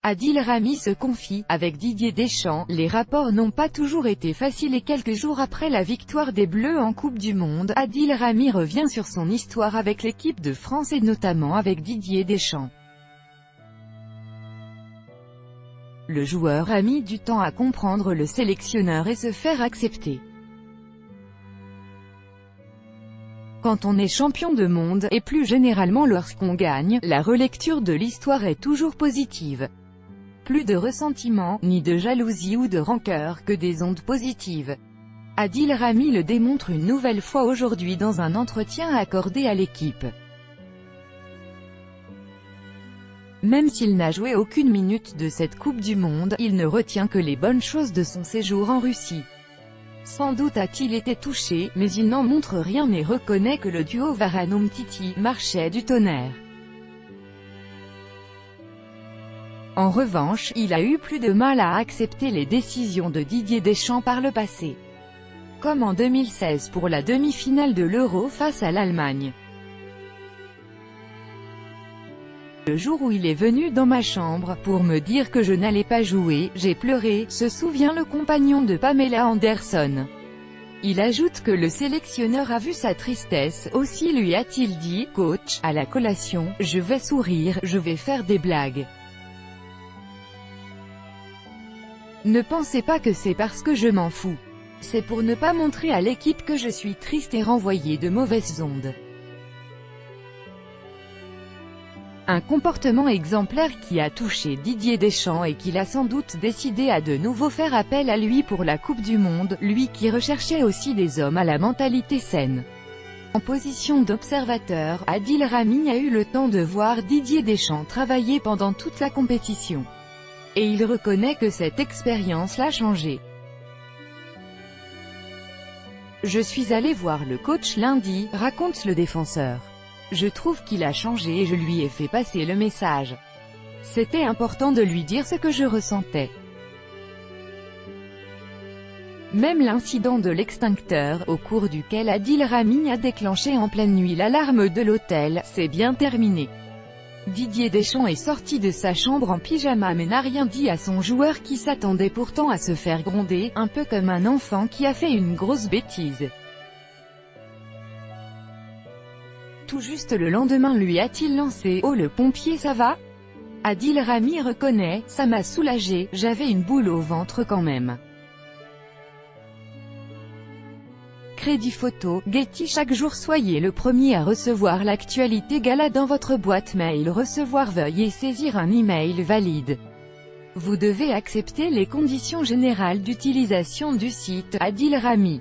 Adil Rami se confie, avec Didier Deschamps, les rapports n'ont pas toujours été faciles et quelques jours après la victoire des Bleus en Coupe du Monde, Adil Rami revient sur son histoire avec l'équipe de France et notamment avec Didier Deschamps. Le joueur a mis du temps à comprendre le sélectionneur et se faire accepter. Quand on est champion de monde, et plus généralement lorsqu'on gagne, la relecture de l'histoire est toujours positive. Plus de ressentiment, ni de jalousie ou de rancœur, que des ondes positives. Adil Rami le démontre une nouvelle fois aujourd'hui dans un entretien accordé à l'équipe. Même s'il n'a joué aucune minute de cette Coupe du Monde, il ne retient que les bonnes choses de son séjour en Russie. Sans doute a-t-il été touché, mais il n'en montre rien et reconnaît que le duo Varane-Umtiti marchait du tonnerre. En revanche, il a eu plus de mal à accepter les décisions de Didier Deschamps par le passé. Comme en 2016 pour la demi-finale de l'Euro face à l'Allemagne. Le jour où il est venu dans ma chambre, pour me dire que je n'allais pas jouer, j'ai pleuré, se souvient le compagnon de Pamela Anderson. Il ajoute que le sélectionneur a vu sa tristesse, aussi lui a-t-il dit, « Coach, à la collation, je vais sourire, je vais faire des blagues. Ne pensez pas que c'est parce que je m'en fous. C'est pour ne pas montrer à l'équipe que je suis triste et renvoyer de mauvaises ondes. » Un comportement exemplaire qui a touché Didier Deschamps et qu'il a sans doute décidé à de nouveau faire appel à lui pour la Coupe du Monde, lui qui recherchait aussi des hommes à la mentalité saine. En position d'observateur, Adil Rami a eu le temps de voir Didier Deschamps travailler pendant toute la compétition. Et il reconnaît que cette expérience l'a changé. Je suis allé voir le coach lundi, raconte le défenseur. Je trouve qu'il a changé et je lui ai fait passer le message. C'était important de lui dire ce que je ressentais. Même l'incident de l'extincteur, au cours duquel Adil Rami a déclenché en pleine nuit l'alarme de l'hôtel, s'est bien terminé. Didier Deschamps est sorti de sa chambre en pyjama mais n'a rien dit à son joueur qui s'attendait pourtant à se faire gronder, un peu comme un enfant qui a fait une grosse bêtise. Tout juste le lendemain lui a-t-il lancé « Oh le pompier ça va ?» Adil Rami reconnaît « Ça m'a soulagé, j'avais une boule au ventre quand même. » Crédit photo, Getty. Chaque jour soyez le premier à recevoir l'actualité gala dans votre boîte mail. Recevoir, veuillez saisir un email valide. Vous devez accepter les conditions générales d'utilisation du site. Adil Rami.